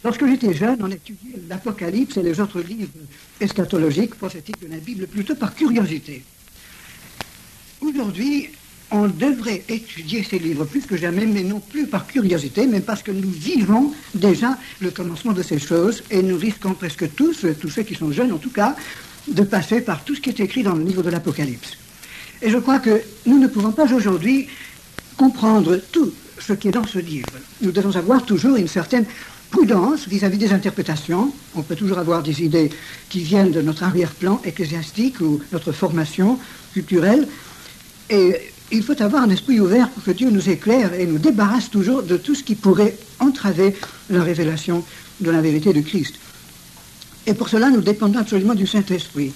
Lorsque j'étais jeune, on étudiait l'Apocalypse et les autres livres eschatologiques, prophétiques de la Bible, plutôt par curiosité. Aujourd'hui, on devrait étudier ces livres plus que jamais, mais non plus par curiosité, mais parce que nous vivons déjà le commencement de ces choses et nous risquons presque tous ceux qui sont jeunes en tout cas, de passer par tout ce qui est écrit dans le livre de l'Apocalypse. Et je crois que nous ne pouvons pas aujourd'hui comprendre tout ce qui est dans ce livre. Nous devons avoir toujours une certaine prudence vis-à-vis des interprétations. On peut toujours avoir des idées qui viennent de notre arrière-plan ecclésiastique ou notre formation culturelle. Et il faut avoir un esprit ouvert pour que Dieu nous éclaire et nous débarrasse toujours de tout ce qui pourrait entraver la révélation de la vérité de Christ. Et pour cela, nous dépendons absolument du Saint-Esprit.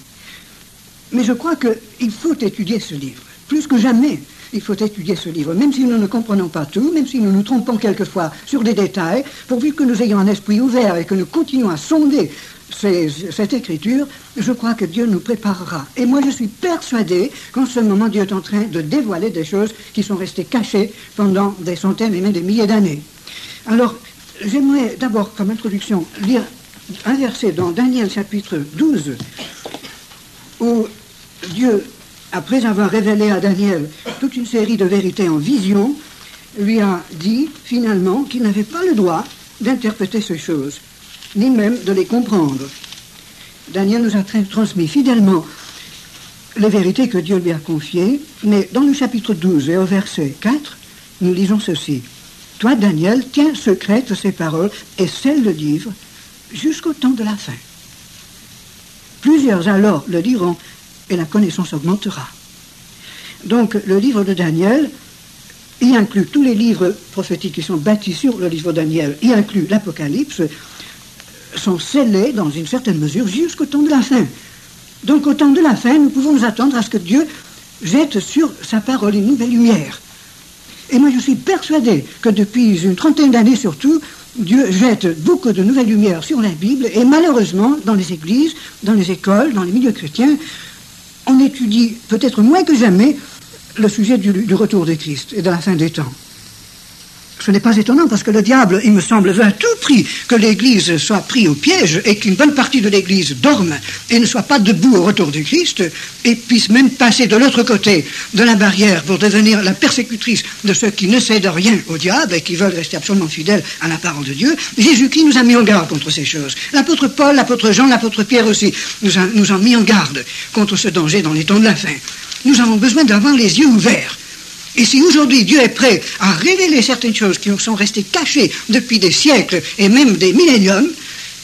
Mais je crois qu'il faut étudier ce livre. Plus que jamais, il faut étudier ce livre. Même si nous ne comprenons pas tout, même si nous nous trompons quelquefois sur des détails, pourvu que nous ayons un esprit ouvert et que nous continuons à sonder cette écriture, je crois que Dieu nous préparera. Et moi, je suis persuadé qu'en ce moment, Dieu est en train de dévoiler des choses qui sont restées cachées pendant des centaines et même des milliers d'années. Alors, j'aimerais d'abord, comme introduction, lire un verset dans Daniel chapitre 12, où Dieu, après avoir révélé à Daniel toute une série de vérités en vision, lui a dit finalement qu'il n'avait pas le droit d'interpréter ces choses, ni même de les comprendre. Daniel nous a transmis fidèlement les vérités que Dieu lui a confiées, mais dans le chapitre 12 et au verset 4, nous lisons ceci. « Toi, Daniel, tiens secrètes ces paroles et scelle le livre jusqu'au temps de la fin. Plusieurs alors le diront, et la connaissance augmentera. » Donc, le livre de Daniel, y inclut tous les livres prophétiques qui sont bâtis sur le livre de Daniel, y inclut l'Apocalypse, sont scellés dans une certaine mesure jusqu'au temps de la fin. Donc, au temps de la fin, nous pouvons nous attendre à ce que Dieu jette sur sa parole une nouvelle lumière. Et moi, je suis persuadé que depuis une trentaine d'années surtout, Dieu jette beaucoup de nouvelles lumières sur la Bible, et malheureusement, dans les églises, dans les écoles, dans les milieux chrétiens, on étudie peut-être moins que jamais le sujet du retour de Christ et de la fin des temps. Ce n'est pas étonnant parce que le diable, il me semble, veut à tout prix que l'Église soit prise au piège et qu'une bonne partie de l'Église dorme et ne soit pas debout au retour du Christ et puisse même passer de l'autre côté de la barrière pour devenir la persécutrice de ceux qui ne cèdent rien au diable et qui veulent rester absolument fidèles à la parole de Dieu. Jésus-Christ nous a mis en garde contre ces choses. L'apôtre Paul, l'apôtre Jean, l'apôtre Pierre aussi nous ont mis en garde contre ce danger dans les temps de la fin. Nous avons besoin d'avoir les yeux ouverts. Et si aujourd'hui Dieu est prêt à révéler certaines choses qui nous sont restées cachées depuis des siècles et même des milléniums,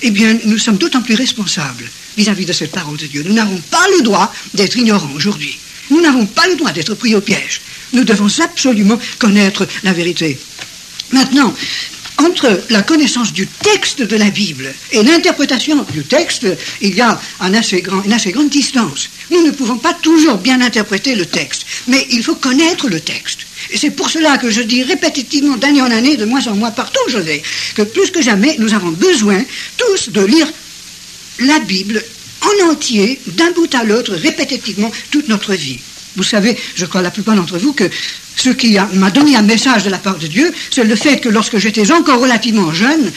eh bien nous sommes d'autant plus responsables vis-à-vis de cette parole de Dieu. Nous n'avons pas le droit d'être ignorants aujourd'hui. Nous n'avons pas le droit d'être pris au piège. Nous devons absolument connaître la vérité. Maintenant, entre la connaissance du texte de la Bible et l'interprétation du texte, il y a une assez grande distance. Nous ne pouvons pas toujours bien interpréter le texte, mais il faut connaître le texte. Et c'est pour cela que je dis répétitivement, d'année en année, de mois en mois, partout où je vais, que plus que jamais, nous avons besoin tous de lire la Bible en entier, d'un bout à l'autre, répétitivement, toute notre vie. Vous savez, je crois la plupart d'entre vous, que ce qui m'a donné un message de la part de Dieu, c'est le fait que lorsque j'étais encore relativement jeune,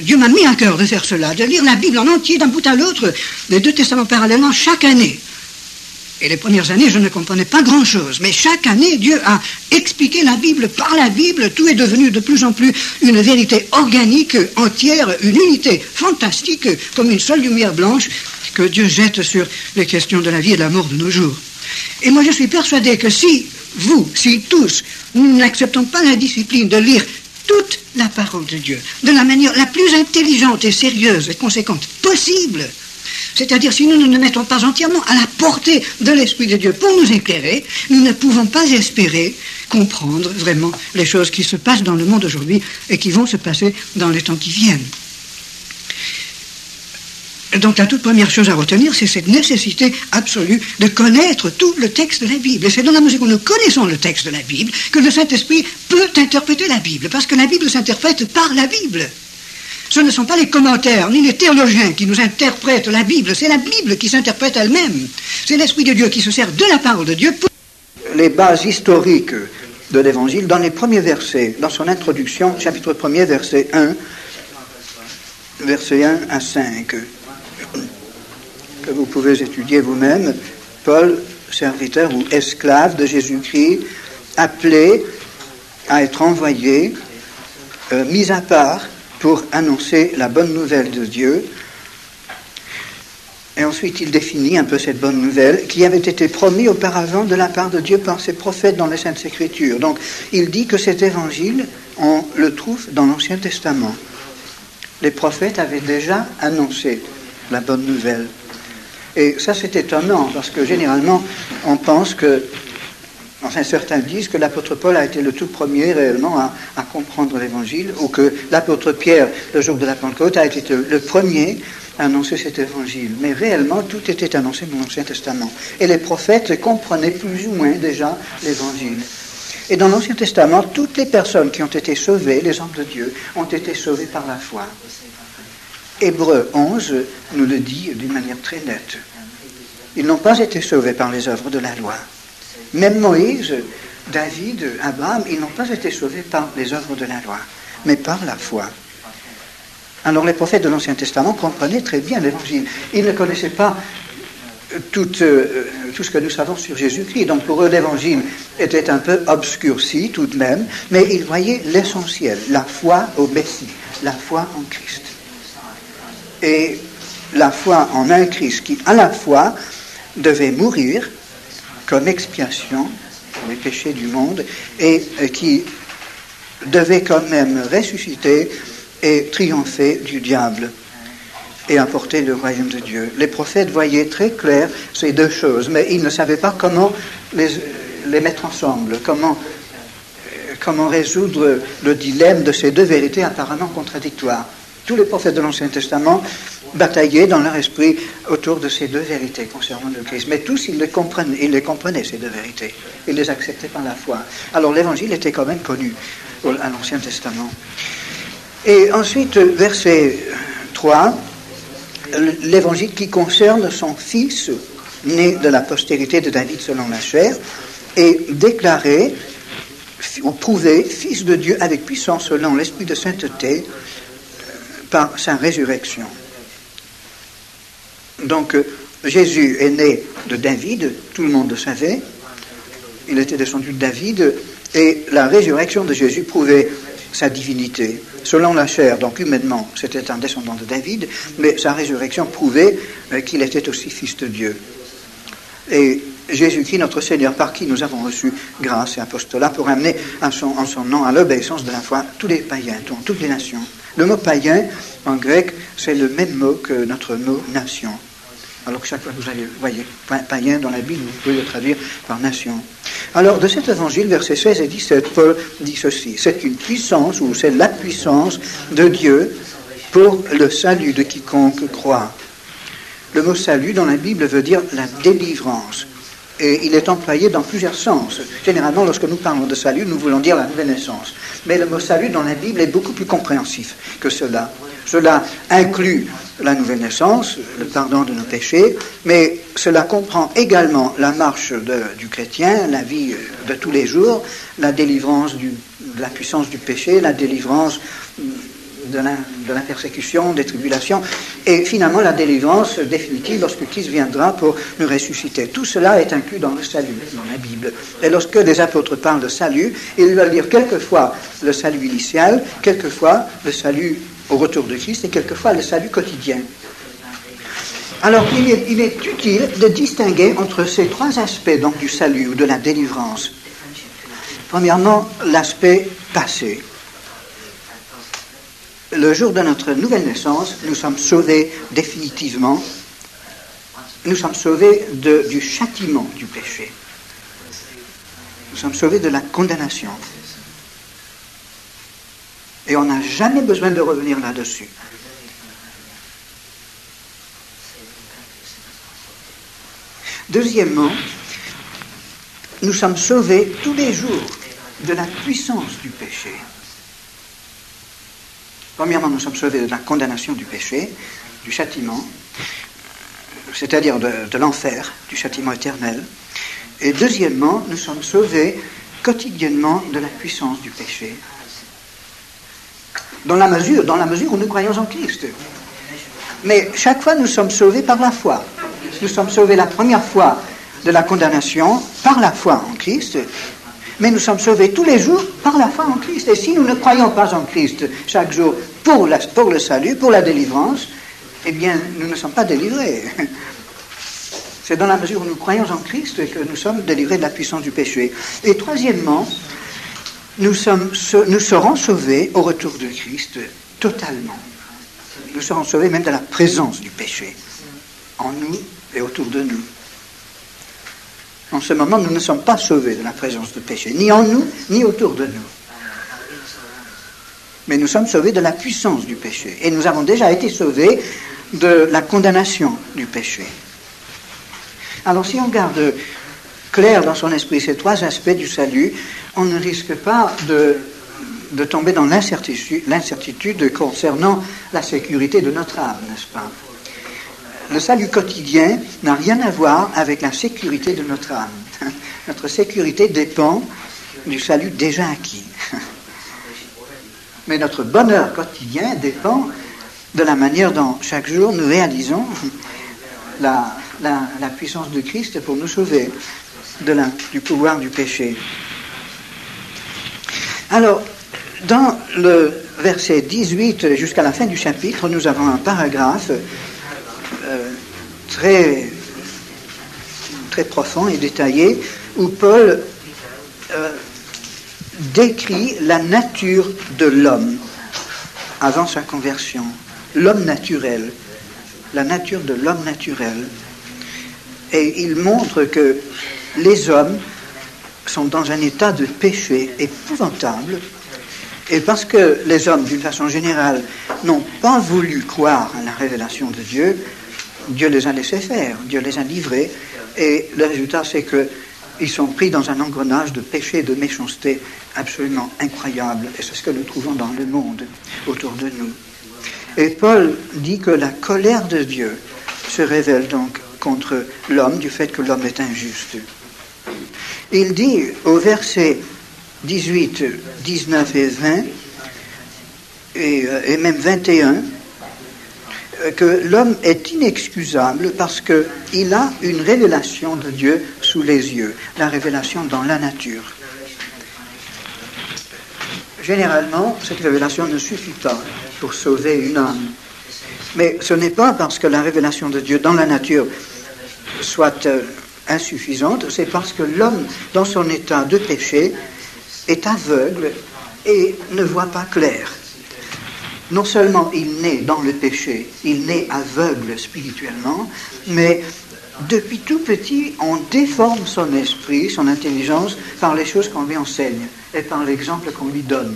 Dieu m'a mis à cœur de faire cela, de lire la Bible en entier, d'un bout à l'autre, les deux testaments parallèlement, chaque année. Et les premières années, je ne comprenais pas grand-chose. Mais chaque année, Dieu a expliqué la Bible par la Bible. Tout est devenu de plus en plus une vérité organique, entière, une unité fantastique, comme une seule lumière blanche que Dieu jette sur les questions de la vie et de la mort de nos jours. Et moi, je suis persuadé que si tous, nous n'acceptons pas la discipline de lire toute la parole de Dieu, de la manière la plus intelligente et sérieuse et conséquente possible, c'est-à-dire si nous ne nous mettons pas entièrement à la portée de l'Esprit de Dieu pour nous éclairer, nous ne pouvons pas espérer comprendre vraiment les choses qui se passent dans le monde aujourd'hui et qui vont se passer dans les temps qui viennent. Donc la toute première chose à retenir, c'est cette nécessité absolue de connaître tout le texte de la Bible. Et c'est dans la mesure où nous connaissons le texte de la Bible que le Saint-Esprit peut interpréter la Bible, parce que la Bible s'interprète par la Bible. Ce ne sont pas les commentaires, ni les théologiens qui nous interprètent la Bible, c'est la Bible qui s'interprète elle-même. C'est l'Esprit de Dieu qui se sert de la parole de Dieu pour les bases historiques de l'Évangile dans les premiers versets, dans son introduction, chapitre 1er, verset 1. versets 1 à 5, que vous pouvez étudier vous-même. Paul, serviteur ou esclave de Jésus-Christ, appelé à être envoyé, mis à part pour annoncer la bonne nouvelle de Dieu. Et ensuite, il définit un peu cette bonne nouvelle qui avait été promise auparavant de la part de Dieu par ses prophètes dans les Saintes Écritures. Donc, il dit que cet évangile, on le trouve dans l'Ancien Testament. Les prophètes avaient déjà annoncé la bonne nouvelle. Et ça, c'est étonnant, parce que généralement, on pense que, enfin, certains disent que l'apôtre Paul a été le tout premier réellement à comprendre l'évangile, ou que l'apôtre Pierre, le jour de la Pentecôte, a été le premier à annoncer cet évangile. Mais réellement, tout était annoncé dans l'Ancien Testament. Et les prophètes comprenaient plus ou moins déjà l'évangile. Et dans l'Ancien Testament, toutes les personnes qui ont été sauvées, les hommes de Dieu, ont été sauvées par la foi. Hébreux 11 nous le dit d'une manière très nette. Ils n'ont pas été sauvés par les œuvres de la loi. Même Moïse, David, Abraham, ils n'ont pas été sauvés par les œuvres de la loi, mais par la foi. Alors les prophètes de l'Ancien Testament comprenaient très bien l'Évangile. Ils ne connaissaient pas tout ce que nous savons sur Jésus-Christ. Donc pour eux, l'Évangile était un peu obscurci tout de même, mais ils voyaient l'essentiel, la foi au Messie, la foi en Christ. Et la foi en un Christ qui, à la fois, devait mourir comme expiation pour les péchés du monde et qui devait quand même ressusciter et triompher du diable et apporter le royaume de Dieu. Les prophètes voyaient très clair ces deux choses, mais ils ne savaient pas comment les mettre ensemble, comment résoudre le dilemme de ces deux vérités apparemment contradictoires. Tous les prophètes de l'Ancien Testament bataillaient dans leur esprit autour de ces deux vérités concernant le Christ. Mais tous, ils les comprenaient, ces deux vérités. Ils les acceptaient par la foi. Alors l'Évangile était quand même connu à l'Ancien Testament. Et ensuite, verset 3, l'Évangile qui concerne son Fils, né de la postérité de David selon la chair, est déclaré ou prouvé Fils de Dieu avec puissance selon l'Esprit de sainteté par sa résurrection. Donc, Jésus est né de David, tout le monde le savait, il était descendu de David, et la résurrection de Jésus prouvait sa divinité. Selon la chair, donc humainement, c'était un descendant de David, mais sa résurrection prouvait qu'il était aussi Fils de Dieu. Et Jésus-Christ, notre Seigneur, par qui nous avons reçu grâce et apostolat pour amener en son nom à l'obéissance de la foi tous les païens, toutes les nations. Le mot païen, en grec, c'est le même mot que notre mot nation. Alors que chaque fois que vous voyez païen dans la Bible, vous pouvez le traduire par nation. Alors, de cet évangile, versets 16 et 17, Paul dit ceci. C'est une puissance, ou c'est la puissance de Dieu pour le salut de quiconque croit. Le mot salut dans la Bible veut dire la délivrance. Et il est employé dans plusieurs sens. Généralement, lorsque nous parlons de salut, nous voulons dire la nouvelle naissance. Mais le mot salut dans la Bible est beaucoup plus compréhensif que cela. Cela inclut la nouvelle naissance, le pardon de nos péchés, mais cela comprend également la marche du chrétien, la vie de tous les jours, la délivrance de la puissance du péché, la délivrance de la persécution, des tribulations, et finalement la délivrance définitive lorsque Christ viendra pour nous ressusciter. Tout cela est inclus dans le salut, dans la Bible. Et lorsque les apôtres parlent de salut, ils veulent dire quelquefois le salut initial, quelquefois le salut au retour de Christ, et quelquefois le salut quotidien. Alors, il est utile de distinguer entre ces trois aspects donc, du salut ou de la délivrance. Premièrement, l'aspect passé. Le jour de notre nouvelle naissance, nous sommes sauvés définitivement. Nous sommes sauvés du châtiment du péché. Nous sommes sauvés de la condamnation. Et on n'a jamais besoin de revenir là-dessus. Deuxièmement, nous sommes sauvés tous les jours de la puissance du péché. Premièrement, nous sommes sauvés de la condamnation du péché, du châtiment, c'est-à-dire de l'enfer, du châtiment éternel. Et deuxièmement, nous sommes sauvés quotidiennement de la puissance du péché. dans la mesure où nous croyons en Christ. Mais chaque fois, nous sommes sauvés par la foi. Nous sommes sauvés la première fois de la condamnation par la foi en Christ, mais nous sommes sauvés tous les jours par la foi en Christ. Et si nous ne croyons pas en Christ chaque jour pour le salut, pour la délivrance, eh bien, nous ne sommes pas délivrés. C'est dans la mesure où nous croyons en Christ que nous sommes délivrés de la puissance du péché. Et troisièmement, nous serons sauvés au retour de Christ totalement. Nous serons sauvés même de la présence du péché, en nous et autour de nous. En ce moment, nous ne sommes pas sauvés de la présence du péché, ni en nous, ni autour de nous. Mais nous sommes sauvés de la puissance du péché. Et nous avons déjà été sauvés de la condamnation du péché. Alors, si on garde clair dans son esprit ces trois aspects du salut, on ne risque pas de tomber dans l'incertitude concernant la sécurité de notre âme, n'est-ce pas? Le salut quotidien n'a rien à voir avec la sécurité de notre âme. Notre sécurité dépend du salut déjà acquis. Mais notre bonheur quotidien dépend de la manière dont chaque jour nous réalisons la puissance de Christ pour nous sauver du pouvoir du péché. Alors, dans le verset 18 jusqu'à la fin du chapitre, nous avons un paragraphe très, très profond et détaillé où Paul décrit la nature de l'homme avant sa conversion, l'homme naturel, la nature de l'homme naturel. Et il montre que les hommes sont dans un état de péché épouvantable, et parce que les hommes, d'une façon générale, n'ont pas voulu croire à la révélation de Dieu, Dieu les a laissés faire, Dieu les a livrés, et le résultat c'est qu'ils sont pris dans un engrenage de péché et de méchanceté absolument incroyable, et c'est ce que nous trouvons dans le monde autour de nous. Et Paul dit que la colère de Dieu se révèle donc contre l'homme du fait que l'homme est injuste. Il dit au verset 18, 19 et 20, et même 21, que l'homme est inexcusable parce qu'il a une révélation de Dieu sous les yeux, la révélation dans la nature. Généralement, cette révélation ne suffit pas pour sauver une âme. Mais ce n'est pas parce que la révélation de Dieu dans la nature soit insuffisante, c'est parce que l'homme, dans son état de péché, est aveugle et ne voit pas clair. Non seulement il naît dans le péché, il naît aveugle spirituellement, mais depuis tout petit, on déforme son esprit, son intelligence, par les choses qu'on lui enseigne et par l'exemple qu'on lui donne.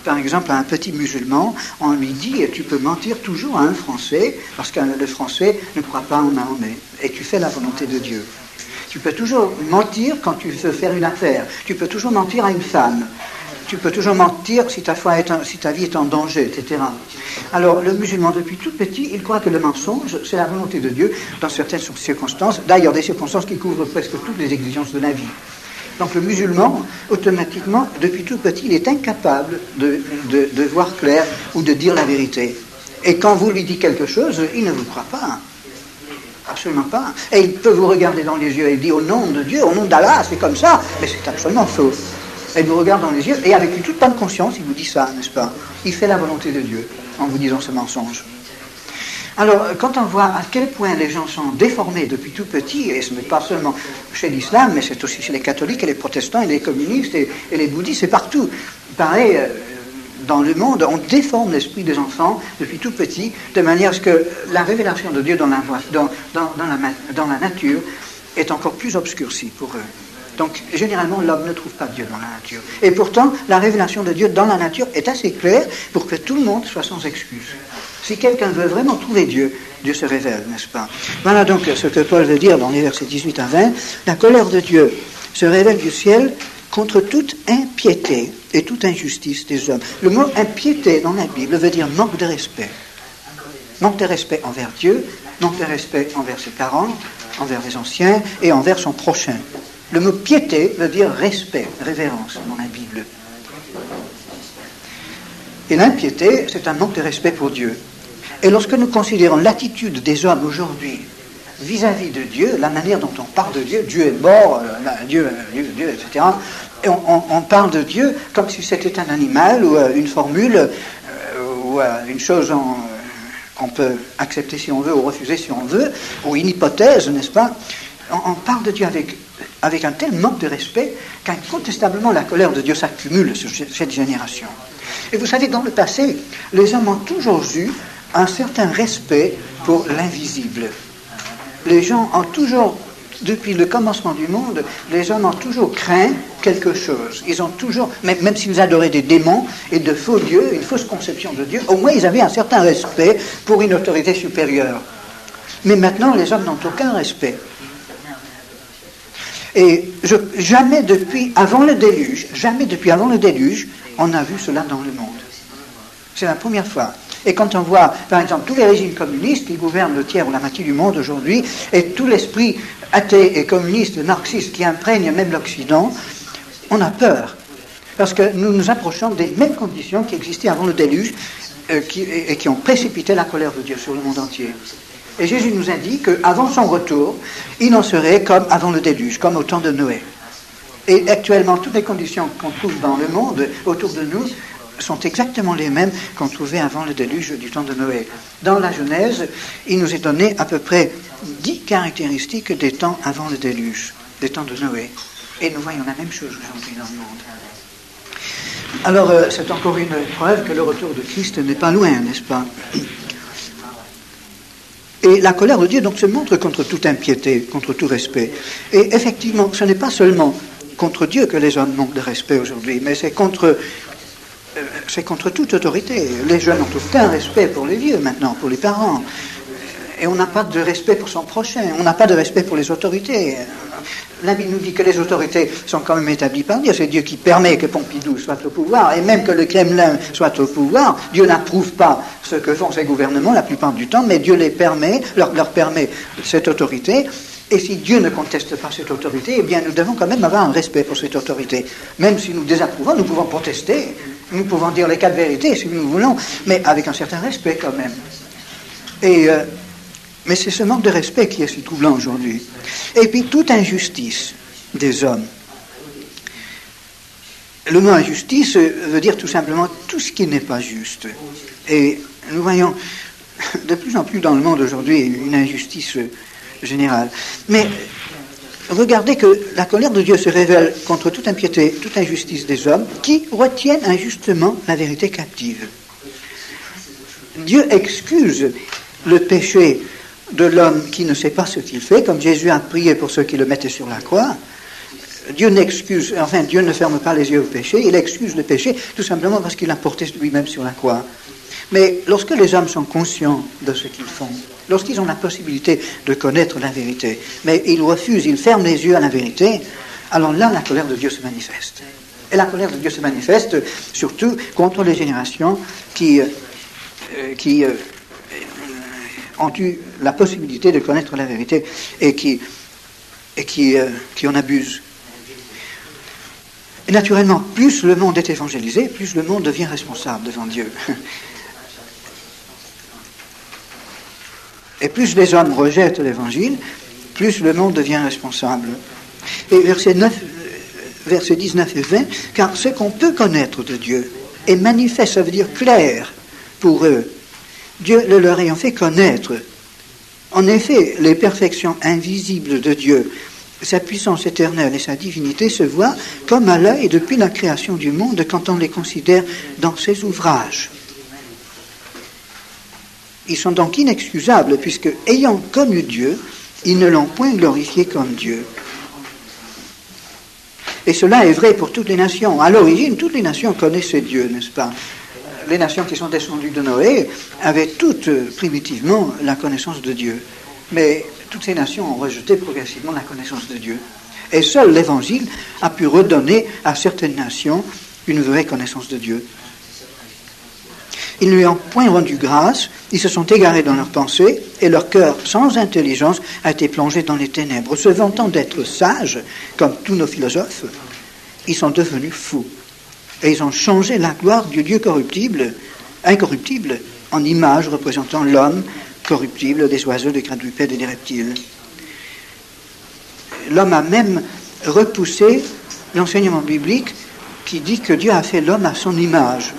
Par exemple, à un petit musulman, on lui dit « tu peux mentir toujours à un Français, parce que le Français ne croit pas en Mahomet, et tu fais la volonté de Dieu. Tu peux toujours mentir quand tu veux faire une affaire, tu peux toujours mentir à une femme, tu peux toujours mentir si ta vie est en danger, etc. » Alors, le musulman, depuis tout petit, il croit que le mensonge, c'est la volonté de Dieu dans certaines circonstances, d'ailleurs des circonstances qui couvrent presque toutes les exigences de la vie. Donc le musulman, automatiquement, depuis tout petit, il est incapable de voir clair ou de dire la vérité. Et quand vous lui dites quelque chose, il ne vous croit pas. Absolument pas. Et il peut vous regarder dans les yeux et dire au nom de Dieu, au nom d'Allah, c'est comme ça. Mais c'est absolument faux. Il vous regarde dans les yeux et avec une toute bonne conscience, il vous dit ça, n'est-ce pas? Il fait la volonté de Dieu en vous disant ce mensonge. Alors, quand on voit à quel point les gens sont déformés depuis tout petit, et ce n'est pas seulement chez l'islam, mais c'est aussi chez les catholiques et les protestants et les communistes et les bouddhistes, c'est partout. Pareil, dans le monde, on déforme l'esprit des enfants depuis tout petit, de manière à ce que la révélation de Dieu dans la nature est encore plus obscurcie pour eux. Donc, généralement, l'homme ne trouve pas Dieu dans la nature. Et pourtant, la révélation de Dieu dans la nature est assez claire pour que tout le monde soit sans excuse. Si quelqu'un veut vraiment trouver Dieu, Dieu se révèle, n'est-ce pas? Voilà donc ce que Paul veut dire dans les versets 18 à 20. La colère de Dieu se révèle du ciel contre toute impiété et toute injustice des hommes. Le mot impiété dans la Bible veut dire manque de respect. Manque de respect envers Dieu, manque de respect envers ses parents, envers les anciens et envers son prochain. Le mot piété veut dire respect, révérence dans la Bible. Et l'impiété, c'est un manque de respect pour Dieu. Et lorsque nous considérons l'attitude des hommes aujourd'hui vis-à-vis de Dieu, la manière dont on parle de Dieu, Dieu est mort, Dieu, etc., et on parle de Dieu comme si c'était un animal ou une formule ou une chose qu'on peut accepter si on veut ou refuser si on veut, ou une hypothèse, n'est-ce pas? On parle de Dieu avec un tel manque de respect qu'incontestablement la colère de Dieu s'accumule sur cette génération. Et vous savez, dans le passé, les hommes ont toujours eu un certain respect pour l'invisible. Les gens ont toujours, depuis le commencement du monde, les hommes ont toujours craint quelque chose. Ils ont toujours, même s'ils adoraient des démons et de faux dieux, une fausse conception de Dieu, au moins ils avaient un certain respect pour une autorité supérieure. Mais maintenant, les hommes n'ont aucun respect. Et jamais depuis avant le déluge, on a vu cela dans le monde. C'est la première fois. Et quand on voit, par exemple, tous les régimes communistes qui gouvernent le tiers ou la moitié du monde aujourd'hui, et tout l'esprit athée et communiste, marxiste qui imprègne même l'Occident, on a peur. Parce que nous nous approchons des mêmes conditions qui existaient avant le déluge et qui ont précipité la colère de Dieu sur le monde entier. Et Jésus nous indique qu'avant son retour, il en serait comme avant le déluge, comme au temps de Noé. Et actuellement, toutes les conditions qu'on trouve dans le monde autour de nous sont exactement les mêmes qu'on trouvait avant le déluge du temps de Noé. Dans la Genèse, il nous est donné à peu près 10 caractéristiques des temps avant le déluge, des temps de Noé. Et nous voyons la même chose aujourd'hui dans le monde. Alors, c'est encore une preuve que le retour de Christ n'est pas loin, n'est-ce pas? Et la colère de Dieu donc se montre contre toute impiété, contre tout respect. Et effectivement, ce n'est pas seulement contre Dieu que les hommes manquent de respect aujourd'hui, mais c'est contre toute autorité. Les jeunes n'ont aucun respect pour les vieux maintenant, pour les parents. Et on n'a pas de respect pour son prochain, on n'a pas de respect pour les autorités. La Bible nous dit que les autorités sont quand même établies par Dieu. C'est Dieu qui permet que Pompidou soit au pouvoir, et même que le Kremlin soit au pouvoir. Dieu n'approuve pas ce que font ces gouvernements la plupart du temps, mais Dieu leur permet cette autorité. Et si Dieu ne conteste pas cette autorité, eh bien nous devons quand même avoir un respect pour cette autorité. Même si nous désapprouvons, nous pouvons protester, nous pouvons dire les quatre vérités si nous voulons, mais avec un certain respect quand même. Mais c'est ce manque de respect qui est si troublant aujourd'hui. Et puis toute injustice des hommes. Le mot injustice veut dire tout simplement tout ce qui n'est pas juste. Et nous voyons de plus en plus dans le monde aujourd'hui une injustice générale. Mais regardez que la colère de Dieu se révèle contre toute impiété, toute injustice des hommes qui retiennent injustement la vérité captive. Dieu excuse le péché de l'homme qui ne sait pas ce qu'il fait, comme Jésus a prié pour ceux qui le mettaient sur la croix. Dieu ne ferme pas les yeux au péché, il excuse le péché tout simplement parce qu'il l'a porté lui-même sur la croix. Mais lorsque les hommes sont conscients de ce qu'ils font, lorsqu'ils ont la possibilité de connaître la vérité, mais ils refusent, ils ferment les yeux à la vérité, alors là, la colère de Dieu se manifeste. Et la colère de Dieu se manifeste surtout contre les générations qui ont eu la possibilité de connaître la vérité et qui en abusent. Et naturellement, plus le monde est évangélisé, plus le monde devient responsable devant Dieu. Et plus les hommes rejettent l'évangile, plus le monde devient responsable. Et versets 19 et 20, car ce qu'on peut connaître de Dieu est manifeste, ça veut dire clair pour eux. Dieu le leur ayant fait connaître. En effet, les perfections invisibles de Dieu, sa puissance éternelle et sa divinité se voient comme à l'œil depuis la création du monde quand on les considère dans ses ouvrages. Ils sont donc inexcusables puisque, ayant connu Dieu, ils ne l'ont point glorifié comme Dieu. Et cela est vrai pour toutes les nations. À l'origine, toutes les nations connaissaient Dieu, n'est-ce pas? Les nations qui sont descendues de Noé avaient toutes primitivement la connaissance de Dieu. Mais toutes ces nations ont rejeté progressivement la connaissance de Dieu. Et seul l'Évangile a pu redonner à certaines nations une vraie connaissance de Dieu. Ils ne lui ont point rendu grâce, ils se sont égarés dans leurs pensées, et leur cœur, sans intelligence, a été plongé dans les ténèbres. Se vantant d'être sages, comme tous nos philosophes, ils sont devenus fous. Et ils ont changé la gloire du Dieu incorruptible, en image représentant l'homme corruptible, des oiseaux, des quadrupèdes et des reptiles. L'homme a même repoussé l'enseignement biblique qui dit que Dieu a fait l'homme à son image.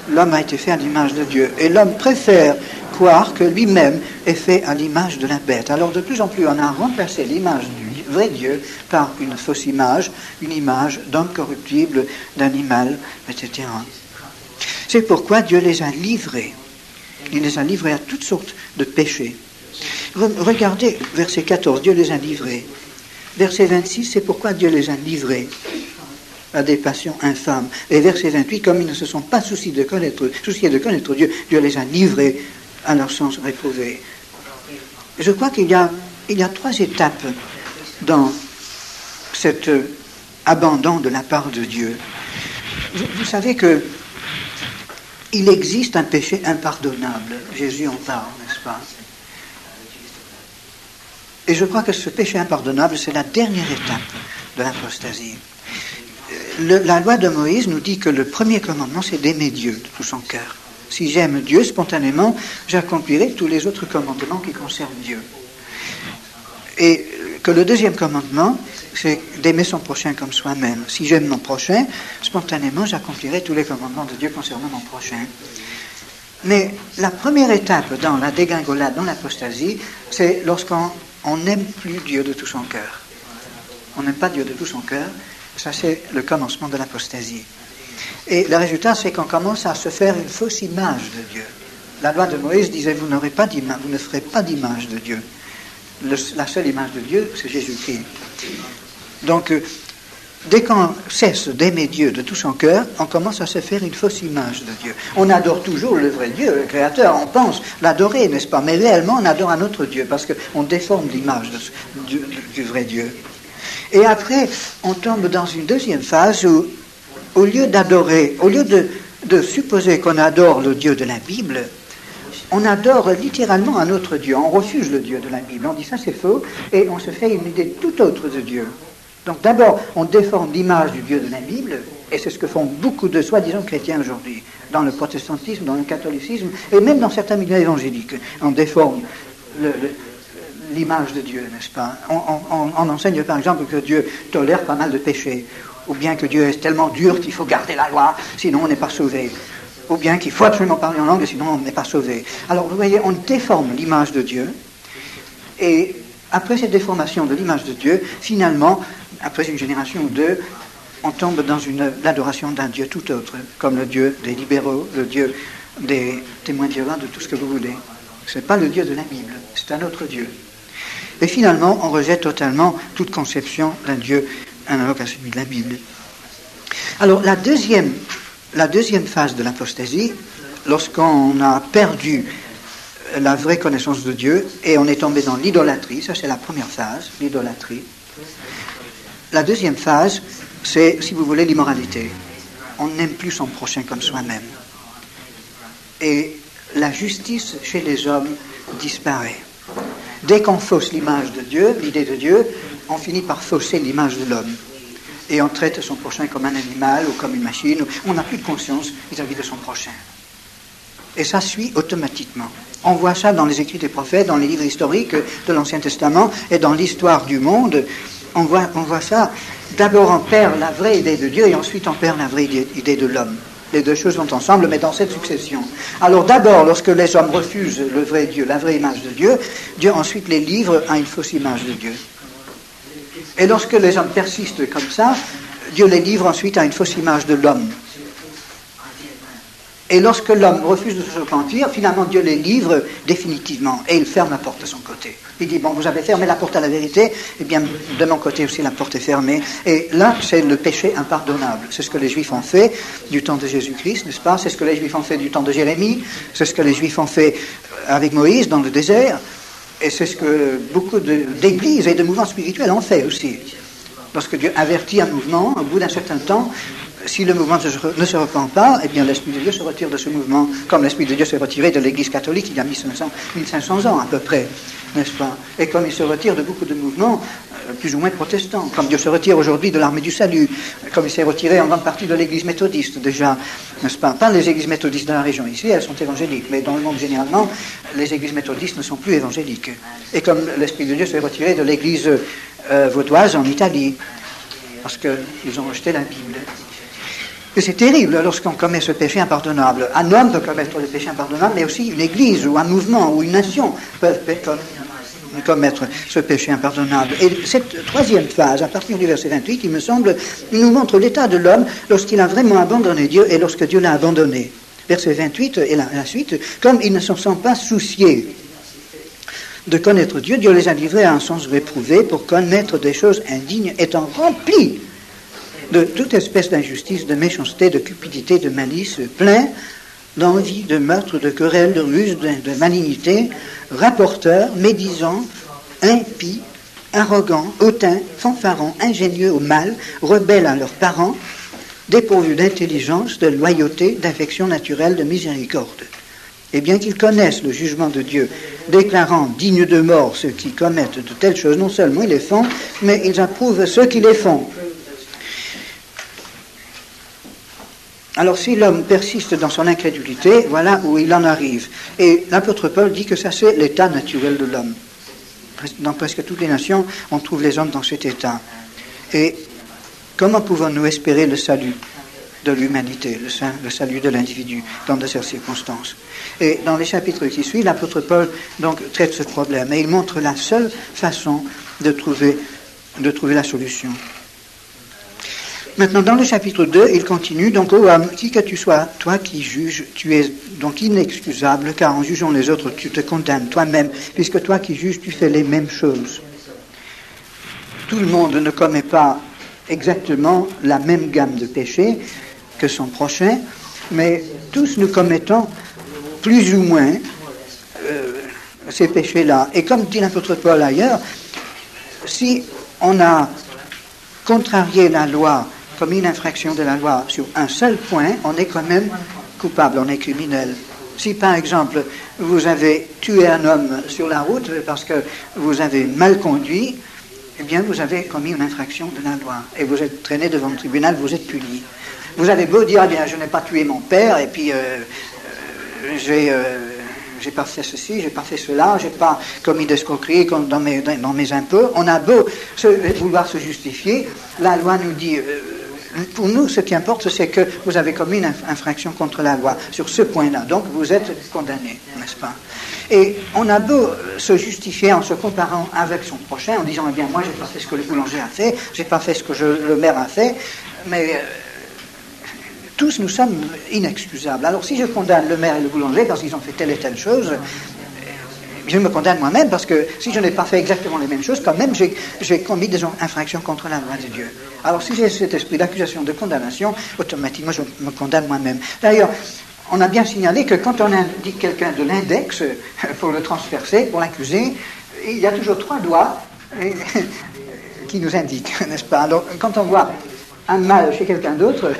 L'homme a été fait à l'image de Dieu. Et l'homme préfère croire que lui-même est fait à l'image de la bête. Alors de plus en plus, on a remplacé l'image du vrai Dieu par une fausse image, une image d'homme corruptible, d'animal, etc. C'est pourquoi Dieu les a livrés. Il les a livrés à toutes sortes de péchés. Regardez verset 14, Dieu les a livrés. Verset 26, c'est pourquoi Dieu les a livrés à des passions infâmes. Et verset 28, comme ils ne se sont pas souciés de connaître Dieu, Dieu les a livrés à leur sens réprouvé. Je crois qu'il y a 3 étapes dans cet abandon de la part de Dieu. Vous savez que il existe un péché impardonnable. Jésus en parle, n'est-ce pas? Et je crois que ce péché impardonnable, c'est la dernière étape de l'apostasie. La loi de Moïse nous dit que le premier commandement, c'est d'aimer Dieu de tout son cœur. Si j'aime Dieu, spontanément, j'accomplirai tous les autres commandements qui concernent Dieu. Et que le deuxième commandement, c'est d'aimer son prochain comme soi-même. Si j'aime mon prochain, spontanément, j'accomplirai tous les commandements de Dieu concernant mon prochain. Mais la première étape dans la dégringolade, dans l'apostasie, c'est lorsqu'on n'aime plus Dieu de tout son cœur. On n'aime pas Dieu de tout son cœur. Ça, c'est le commencement de l'apostasie. Et le résultat, c'est qu'on commence à se faire une fausse image de Dieu. La loi de Moïse disait, vous ne ferez pas d'image de Dieu. La seule image de Dieu, c'est Jésus-Christ. Donc, dès qu'on cesse d'aimer Dieu de tout son cœur, on commence à se faire une fausse image de Dieu. On adore toujours le vrai Dieu, le Créateur, on pense l'adorer, n'est-ce pas? Mais réellement, on adore un autre Dieu, parce qu'on déforme l'image du vrai Dieu. Et après, on tombe dans une deuxième phase où, au lieu d'adorer, au lieu de supposer qu'on adore le Dieu de la Bible, on adore littéralement un autre Dieu. On refuse le Dieu de la Bible. On dit ça c'est faux et on se fait une idée tout autre de Dieu. Donc d'abord, on déforme l'image du Dieu de la Bible et c'est ce que font beaucoup de soi-disant chrétiens aujourd'hui, dans le protestantisme, dans le catholicisme et même dans certains milieux évangéliques. On déforme l'image de Dieu, n'est-ce pas? On enseigne par exemple que Dieu tolère pas mal de péchés, ou bien que Dieu est tellement dur qu'il faut garder la loi, sinon on n'est pas sauvé, ou bien qu'il faut absolument parler en langue, sinon on n'est pas sauvé. Alors vous voyez, on déforme l'image de Dieu, et après cette déformation de l'image de Dieu, finalement, après une génération ou deux, on tombe dans l'adoration d'un Dieu tout autre, comme le Dieu des libéraux, le Dieu des témoins de Jéhovah, de tout ce que vous voulez. Ce n'est pas le Dieu de la Bible, c'est un autre Dieu. Et finalement, on rejette totalement toute conception d'un Dieu analogue à celui de la Bible. Alors, la deuxième phase de l'apostasie, lorsqu'on a perdu la vraie connaissance de Dieu et on est tombé dans l'idolâtrie, ça c'est la première phase, l'idolâtrie. La deuxième phase, c'est, si vous voulez, l'immoralité. On n'aime plus son prochain comme soi-même. Et la justice chez les hommes disparaît. Dès qu'on fausse l'image de Dieu, l'idée de Dieu, on finit par fausser l'image de l'homme. Et on traite son prochain comme un animal ou comme une machine. On n'a plus de conscience vis-à-vis de son prochain. Et ça suit automatiquement. On voit ça dans les écrits des prophètes, dans les livres historiques de l'Ancien Testament et dans l'histoire du monde. On voit ça. D'abord, on perd la vraie idée de Dieu et ensuite on perd la vraie idée de l'homme. Les deux choses vont ensemble, mais dans cette succession. Alors d'abord, lorsque les hommes refusent le vrai Dieu, la vraie image de Dieu, Dieu ensuite les livre à une fausse image de Dieu. Et lorsque les hommes persistent comme ça, Dieu les livre ensuite à une fausse image de l'homme. Et lorsque l'homme refuse de se repentir, finalement Dieu les livre définitivement et il ferme la porte de son côté. Il dit, bon, vous avez fermé la porte à la vérité, eh bien de mon côté aussi la porte est fermée. Et là, c'est le péché impardonnable. C'est ce que les Juifs ont fait du temps de Jésus-Christ, n'est-ce pas? C'est ce que les Juifs ont fait du temps de Jérémie, c'est ce que les Juifs ont fait avec Moïse dans le désert, et c'est ce que beaucoup d'églises et de mouvements spirituels ont fait aussi. Lorsque Dieu avertit un mouvement, au bout d'un certain temps, si le mouvement ne se repent pas, eh bien l'Esprit de Dieu se retire de ce mouvement, comme l'Esprit de Dieu s'est retiré de l'Église catholique il y a 1500 ans à peu près, n'est-ce pas? Et comme il se retire de beaucoup de mouvements, plus ou moins protestants, comme Dieu se retire aujourd'hui de l'Armée du Salut, comme il s'est retiré en grande partie de l'Église méthodiste déjà, n'est-ce pas? Pas les Églises méthodistes de la région ici, elles sont évangéliques, mais dans le monde généralement, les Églises méthodistes ne sont plus évangéliques. Et comme l'Esprit de Dieu s'est retiré de l'Église vaudoise en Italie, parce qu'ils ont rejeté la Bible. Et c'est terrible lorsqu'on commet ce péché impardonnable. Un homme peut commettre le péché impardonnable, mais aussi une église ou un mouvement ou une nation peuvent commettre ce péché impardonnable. Et cette troisième phase, à partir du verset 28, il me semble, nous montre l'état de l'homme lorsqu'il a vraiment abandonné Dieu et lorsque Dieu l'a abandonné. Verset 28 et la suite, comme ils ne s'en sont pas souciés de connaître Dieu, Dieu les a livrés à un sens réprouvé pour connaître des choses indignes, étant remplis de toute espèce d'injustice, de méchanceté, de cupidité, de malice, plein d'envie, de meurtre, de querelle, de ruse, de malignité, rapporteurs, médisants, impies, arrogants, hautains, fanfarons, ingénieux au mal, rebelles à leurs parents, dépourvus d'intelligence, de loyauté, d'affection naturelle, de miséricorde. Et bien qu'ils connaissent le jugement de Dieu, déclarant dignes de mort ceux qui commettent de telles choses, non seulement ils les font, mais ils approuvent ceux qui les font. Alors si l'homme persiste dans son incrédulité, voilà où il en arrive. Et l'apôtre Paul dit que ça c'est l'état naturel de l'homme. Dans presque toutes les nations, on trouve les hommes dans cet état. Et comment pouvons-nous espérer le salut de l'humanité, le salut de l'individu dans de ces circonstances? Et dans les chapitres qui suivent, l'apôtre Paul donc traite ce problème et il montre la seule façon de trouver la solution. Maintenant, dans le chapitre 2, il continue, donc, ô homme, qui que tu sois, toi qui juges, tu es donc inexcusable, car en jugeant les autres, tu te condamnes toi-même, puisque toi qui juges, tu fais les mêmes choses. Tout le monde ne commet pas exactement la même gamme de péchés que son prochain, mais tous nous commettons plus ou moins ces péchés-là. Et comme dit l'apôtre Paul ailleurs, si on a contrarié la loi, commis une infraction de la loi sur un seul point, on est quand même coupable, on est criminel. Si par exemple vous avez tué un homme sur la route parce que vous avez mal conduit, eh bien vous avez commis une infraction de la loi et vous êtes traîné devant le tribunal, vous êtes puni. Vous avez beau dire, eh bien je n'ai pas tué mon père et puis j'ai pas fait ceci, j'ai pas fait cela, j'ai pas commis d'escroquerie dans mes impôts. On a beau vouloir se justifier, la loi nous dit, pour nous, ce qui importe, c'est que vous avez commis une infraction contre la loi sur ce point-là. Donc, vous êtes condamné, n'est-ce pas? Et on a beau se justifier en se comparant avec son prochain, en disant, eh bien, moi, j'ai pas fait ce que le boulanger a fait, j'ai pas fait ce que le maire a fait, mais tous nous sommes inexcusables. Alors, si je condamne le maire et le boulanger parce qu'ils ont fait telle et telle chose, je me condamne moi-même parce que si je n'ai pas fait exactement les mêmes choses, quand même, j'ai commis des infractions contre la loi de Dieu. Alors, si j'ai cet esprit d'accusation, de condamnation, automatiquement, je me condamne moi-même. D'ailleurs, on a bien signalé que quand on indique quelqu'un de l'index pour le transpercer, pour l'accuser, il y a toujours 3 doigts qui nous indiquent, n'est-ce pas? Alors, quand on voit un mal chez quelqu'un d'autre,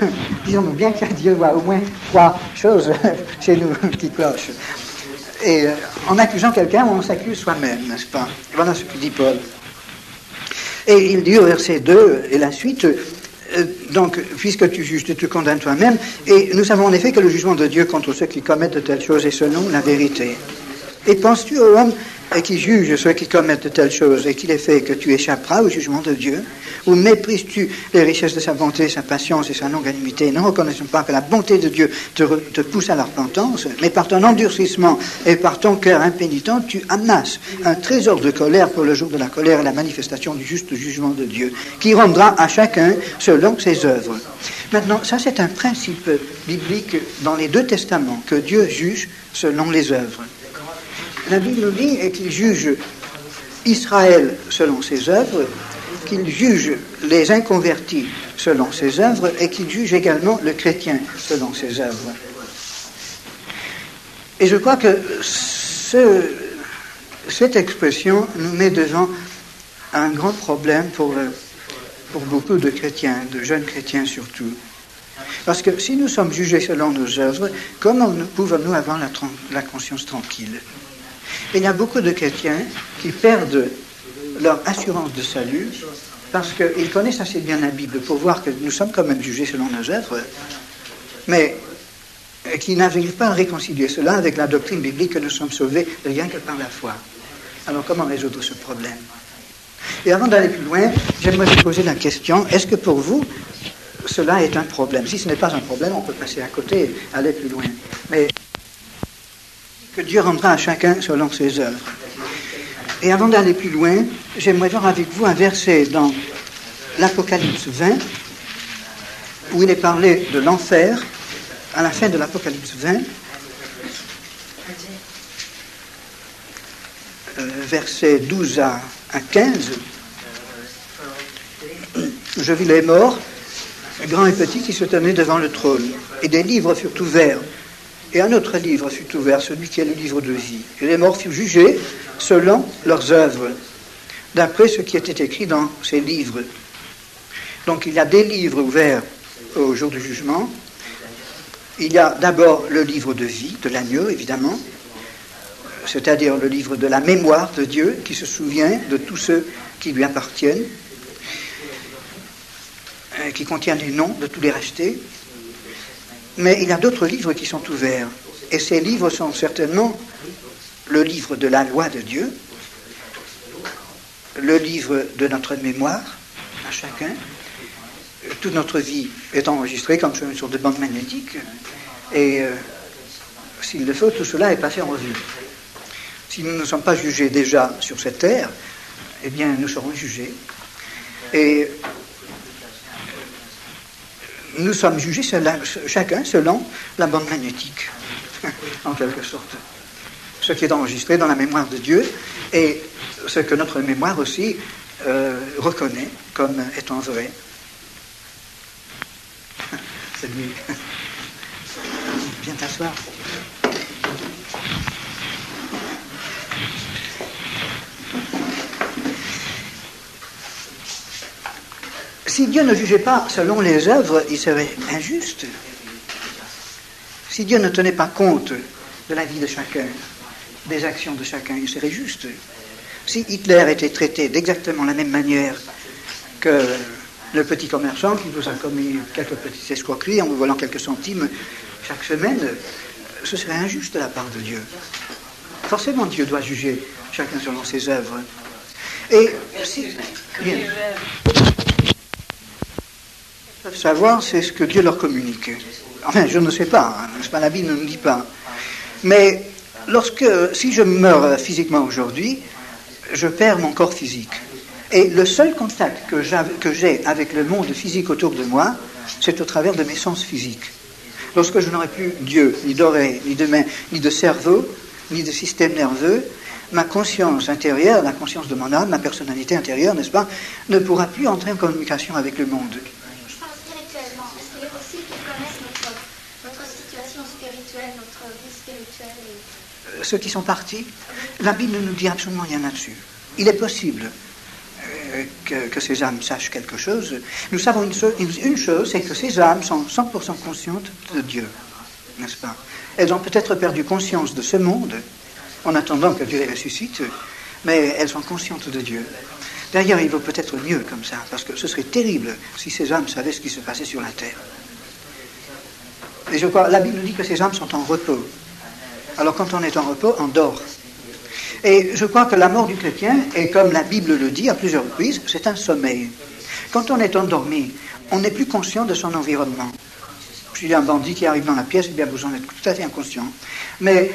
disons-nous bien que Dieu voit au moins 3 choses chez nous qui clochent. Et en accusant quelqu'un, on s'accuse soi-même, n'est-ce pas? Voilà ce que dit Paul. Et il dit au verset 2 et la suite, donc, puisque tu juges, tu te condamnes toi-même, et nous savons en effet que le jugement de Dieu contre ceux qui commettent de telles choses est selon la vérité. Et penses-tu aux hommes qui jugent ceux qui commettent de telles choses et qui les fait que tu échapperas au jugement de Dieu? Ou méprises-tu les richesses de sa bonté, sa patience et sa longanimité, ne reconnaissant pas que la bonté de Dieu te pousse à la repentance, mais par ton endurcissement et par ton cœur impénitent, tu amasses un trésor de colère pour le jour de la colère et la manifestation du juste jugement de Dieu, qui rendra à chacun selon ses œuvres. Maintenant, ça c'est un principe biblique dans les 2 testaments, que Dieu juge selon les œuvres. La Bible nous dit qu'il juge Israël selon ses œuvres, qu'il juge les inconvertis selon ses œuvres et qu'il juge également le chrétien selon ses œuvres. Et je crois que cette expression nous met devant un grand problème pour beaucoup de chrétiens, de jeunes chrétiens surtout. Parce que si nous sommes jugés selon nos œuvres, comment pouvons-nous avoir la conscience tranquille? Il y a beaucoup de chrétiens qui perdent leur assurance de salut parce qu'ils connaissent assez bien la Bible pour voir que nous sommes quand même jugés selon nos œuvres, mais qui n'arrivent pas à réconcilier cela avec la doctrine biblique que nous sommes sauvés rien que par la foi. Alors comment résoudre ce problème? Et avant d'aller plus loin, j'aimerais vous poser la question, est-ce que pour vous, cela est un problème? Si ce n'est pas un problème, on peut passer à côté et aller plus loin. Mais que Dieu rendra à chacun selon ses œuvres. Et avant d'aller plus loin, j'aimerais voir avec vous un verset dans l'Apocalypse 20, où il est parlé de l'enfer, à la fin de l'Apocalypse 20, versets 12 à 15. Je vis les morts, grands et petits, qui se tenaient devant le trône, et des livres furent ouverts. Et un autre livre fut ouvert, celui qui est le livre de vie. Et les morts furent jugés selon leurs œuvres, d'après ce qui était écrit dans ces livres. Donc il y a des livres ouverts au jour du jugement. Il y a d'abord le livre de vie, de l'agneau, évidemment, c'est-à-dire le livre de la mémoire de Dieu, qui se souvient de tous ceux qui lui appartiennent, qui contient les noms de tous les rachetés. Mais il y a d'autres livres qui sont ouverts. Et ces livres sont certainement le livre de la loi de Dieu, le livre de notre mémoire, à chacun. Toute notre vie est enregistrée comme sur une sorte de bande magnétique. Et s'il le faut, tout cela est passé en revue. Si nous ne sommes pas jugés déjà sur cette terre, eh bien, nous serons jugés. Et nous sommes jugés chacun selon la bande magnétique, en quelque sorte. Ce qui est enregistré dans la mémoire de Dieu et ce que notre mémoire aussi reconnaît comme étant vrai. C'est lui. Viens t'asseoir. Si Dieu ne jugeait pas selon les œuvres, il serait injuste. Si Dieu ne tenait pas compte de la vie de chacun, des actions de chacun, il serait juste. Si Hitler était traité d'exactement la même manière que le petit commerçant qui vous a commis quelques petites escroqueries en vous volant quelques centimes chaque semaine, ce serait injuste de la part de Dieu. Forcément, Dieu doit juger chacun selon ses œuvres. Et si... Bien. Peuvent savoir, c'est ce que Dieu leur communique. Enfin, je ne sais pas, la Bible ne nous dit pas. Mais si je meurs physiquement aujourd'hui, je perds mon corps physique. Et le seul contact que j'ai avec le monde physique autour de moi, c'est au travers de mes sens physiques. Lorsque je n'aurai plus Dieu, ni d'oreille, ni de main, ni de cerveau, ni de système nerveux, ma conscience intérieure, la conscience de mon âme, ma personnalité intérieure, n'est-ce pas, ne pourra plus entrer en communication avec le monde. Ceux qui sont partis, la Bible ne nous dit absolument rien là-dessus. Il est possible que ces âmes sachent quelque chose. Nous savons une chose, c'est que ces âmes sont 100% conscientes de Dieu, n'est-ce pas? Elles ont peut-être perdu conscience de ce monde, en attendant que Dieu les ressuscite, mais elles sont conscientes de Dieu. D'ailleurs, il vaut peut-être mieux comme ça, parce que ce serait terrible si ces âmes savaient ce qui se passait sur la terre. Et je crois, la Bible nous dit que ces âmes sont en repos. Alors quand on est en repos, on dort. Et je crois que la mort du chrétien, et comme la Bible le dit à plusieurs reprises, c'est un sommeil. Quand on est endormi, on n'est plus conscient de son environnement. S'il y a un bandit qui arrive dans la pièce, eh bien vous en êtes tout à fait inconscient. Mais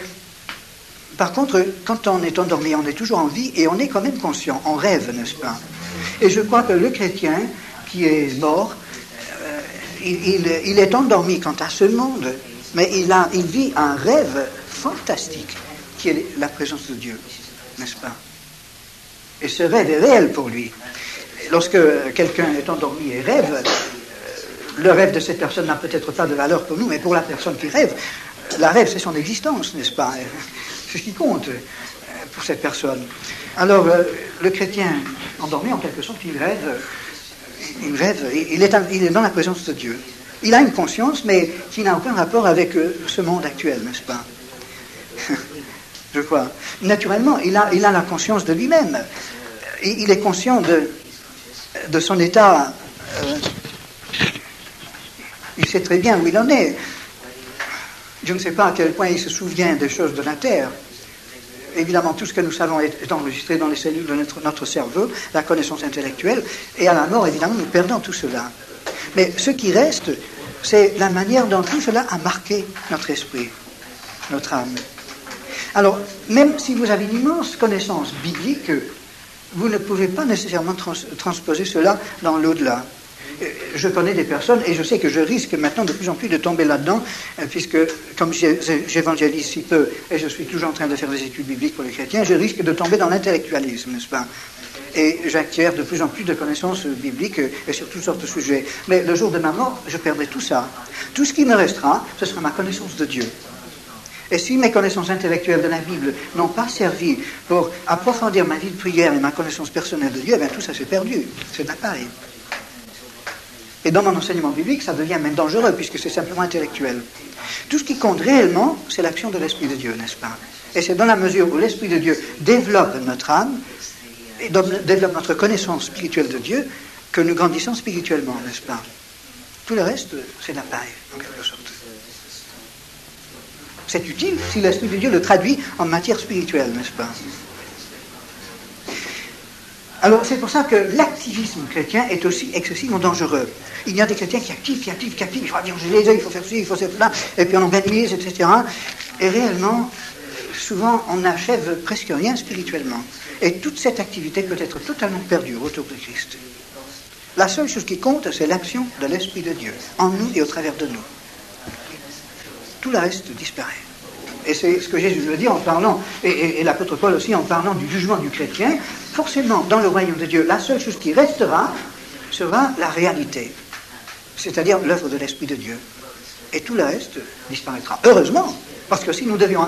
par contre, quand on est endormi, on est toujours en vie et on est quand même conscient. On rêve, n'est-ce pas? Et je crois que le chrétien qui est mort, il est endormi quant à ce monde, mais il vit un rêve fantastique qui est la présence de Dieu, n'est-ce pas? Et ce rêve est réel pour lui. Lorsque quelqu'un est endormi et rêve, le rêve de cette personne n'a peut-être pas de valeur pour nous, mais pour la personne qui rêve, la rêve c'est son existence, n'est-ce pas? C'est ce qui compte pour cette personne. Alors le chrétien endormi, en quelque sorte, il rêve, il est dans la présence de Dieu. Il a une conscience, mais qui n'a aucun rapport avec ce monde actuel, n'est-ce pas? Je crois. Naturellement, il a la conscience de lui-même. Il est conscient de son état. Il sait très bien où il en est. Je ne sais pas à quel point il se souvient des choses de la Terre. Évidemment, tout ce que nous savons est enregistré dans les cellules de notre cerveau, la connaissance intellectuelle, et à la mort, évidemment, nous perdons tout cela. Mais ce qui reste, c'est la manière dont tout cela a marqué notre esprit, notre âme. Alors, même si vous avez une immense connaissance biblique, vous ne pouvez pas nécessairement transposer cela dans l'au-delà. Je connais des personnes, et je sais que je risque maintenant de plus en plus de tomber là-dedans, puisque, comme j'évangélise si peu, et je suis toujours en train de faire des études bibliques pour les chrétiens, je risque de tomber dans l'intellectualisme, n'est-ce pas? Et j'acquiers de plus en plus de connaissances bibliques, et sur toutes sortes de sujets. Mais le jour de ma mort, je perdrai tout ça. Tout ce qui me restera, ce sera ma connaissance de Dieu. Et si mes connaissances intellectuelles de la Bible n'ont pas servi pour approfondir ma vie de prière et ma connaissance personnelle de Dieu, eh bien tout ça c'est perdu, c'est de la paille. Et dans mon enseignement biblique, ça devient même dangereux, puisque c'est simplement intellectuel. Tout ce qui compte réellement, c'est l'action de l'Esprit de Dieu, n'est-ce pas? Et c'est dans la mesure où l'Esprit de Dieu développe notre âme, et développe notre connaissance spirituelle de Dieu, que nous grandissons spirituellement, n'est-ce pas? Tout le reste, c'est de la paille, en quelque sorte. C'est utile si l'Esprit de Dieu le traduit en matière spirituelle, n'est-ce pas? Alors, c'est pour ça que l'activisme chrétien est aussi excessivement dangereux. Il y a des chrétiens qui activent, il faut évangéliser, il faut faire ci, il faut faire cela, et puis on organise, etc. Et réellement, souvent, on n'achève presque rien spirituellement. Et toute cette activité peut être totalement perdue autour de Christ. La seule chose qui compte, c'est l'action de l'Esprit de Dieu, en nous et au travers de nous. Tout le reste disparaît. Et c'est ce que Jésus veut dire en parlant, et l'apôtre Paul aussi en parlant du jugement du chrétien. Forcément, dans le royaume de Dieu, la seule chose qui restera sera la réalité, c'est-à-dire l'œuvre de l'Esprit de Dieu. Et tout le reste disparaîtra. Heureusement, parce que si nous devions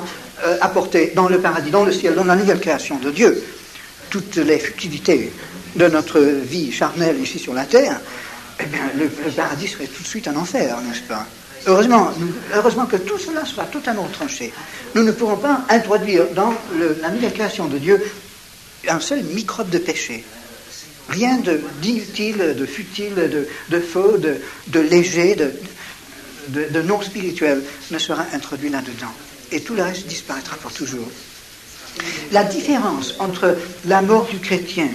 apporter dans le paradis, dans le ciel, dans la nouvelle création de Dieu, toutes les futilités de notre vie charnelle ici sur la terre, eh bien, le paradis serait tout de suite un enfer, n'est-ce pas? Heureusement que tout cela soit totalement tranché. Nous ne pourrons pas introduire dans la nouvelle création de Dieu un seul microbe de péché. Rien d'inutile, de futile, de faux, de léger, de non spirituel ne sera introduit là-dedans. Et tout le reste disparaîtra pour toujours. La différence entre la mort du chrétien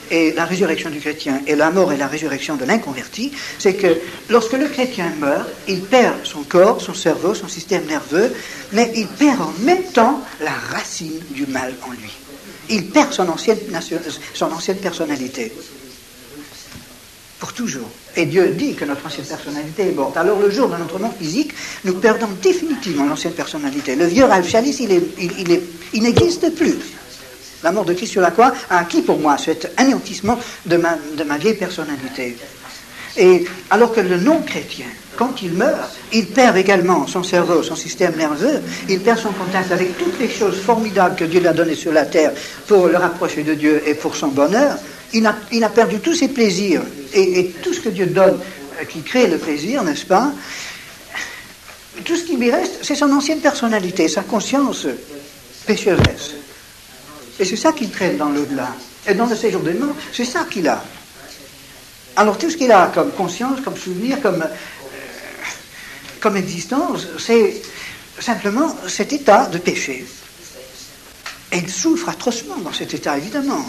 et la résurrection du chrétien et la mort et la résurrection de l'inconverti, c'est que lorsque le chrétien meurt, il perd son corps, son cerveau, son système nerveux, mais il perd en même temps la racine du mal en lui. Il perd son ancienne personnalité. Pour toujours. Et Dieu dit que notre ancienne personnalité est morte. Alors le jour de notre mort physique, nous perdons définitivement l'ancienne personnalité. Le vieux Ralph Chalice, il n'existe plus. La mort de Christ sur la croix a acquis pour moi cet anéantissement de ma vieille personnalité. Et alors que le non-chrétien, quand il meurt, il perd également son cerveau, son système nerveux, il perd son contact avec toutes les choses formidables que Dieu lui a données sur la terre pour le rapprocher de Dieu et pour son bonheur. Il a perdu tous ses plaisirs et tout ce que Dieu donne qui crée le plaisir, n'est-ce pas? Tout ce qui lui reste, c'est son ancienne personnalité, sa conscience pécheresse. Et c'est ça qu'il traîne dans l'au-delà. Et dans le séjour des morts, c'est ça qu'il a. Alors tout ce qu'il a comme conscience, comme souvenir, comme existence, c'est simplement cet état de péché. Et il souffre atrocement dans cet état, évidemment.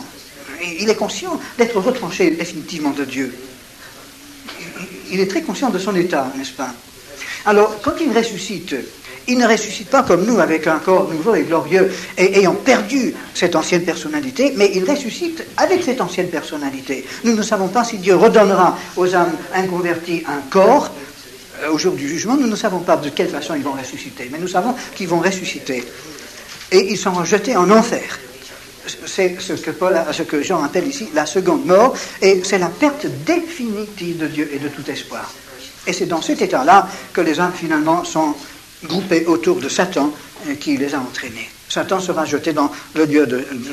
Et il est conscient d'être retranché définitivement de Dieu. Il est très conscient de son état, n'est-ce pas? Alors, quand il ressuscite, il ne ressuscite pas comme nous, avec un corps nouveau et glorieux, et ayant perdu cette ancienne personnalité, mais il ressuscite avec cette ancienne personnalité. Nous ne savons pas si Dieu redonnera aux âmes inconverties un corps au jour du jugement. Nous ne savons pas de quelle façon ils vont ressusciter, mais nous savons qu'ils vont ressusciter. Et ils seront jetés en enfer. C'est ce que Jean appelle ici la seconde mort, et c'est la perte définitive de Dieu et de tout espoir. Et c'est dans cet état-là que les âmes finalement sont groupés autour de Satan qui les a entraînés. Satan sera jeté dans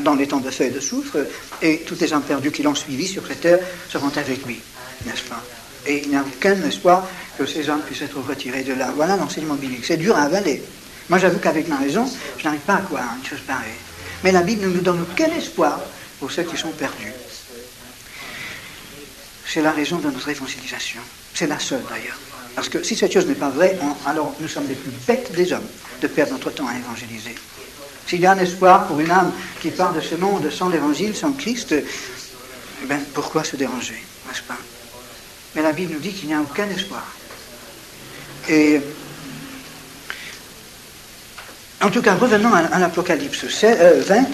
dans les temps de feu et de soufre, et toutes les âmes perdues qui l'ont suivi sur cette terre seront avec lui, n'est-ce pas? Et il n'y a aucun espoir que ces hommes puissent être retirés de là. Voilà l'enseignement biblique. C'est dur à avaler. Moi, j'avoue qu'avec ma raison, je n'arrive pas à croire à une chose pareille. Mais la Bible ne nous donne aucun espoir pour ceux qui sont perdus. C'est la raison de notre évangélisation. C'est la seule, d'ailleurs. Parce que si cette chose n'est pas vraie, alors nous sommes les plus bêtes des hommes de perdre notre temps à évangéliser. S'il y a un espoir pour une âme qui part de ce monde sans l'évangile, sans Christ, ben, pourquoi se déranger, n'est-ce pas? Mais la Bible nous dit qu'il n'y a aucun espoir. Et en tout cas, revenons à l'Apocalypse 20.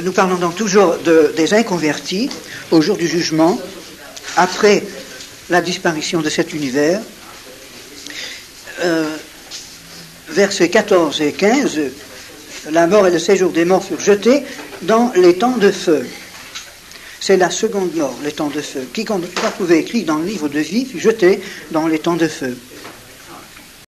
Nous parlons donc toujours des inconvertis au jour du jugement, après la disparition de cet univers. Versets 14 et 15, la mort et le séjour des morts furent jetés dans les temps de feu. C'est la seconde mort, les temps de feu. Quiconque n'a pas trouvé écrit dans le livre de vie fut jeté dans les temps de feu.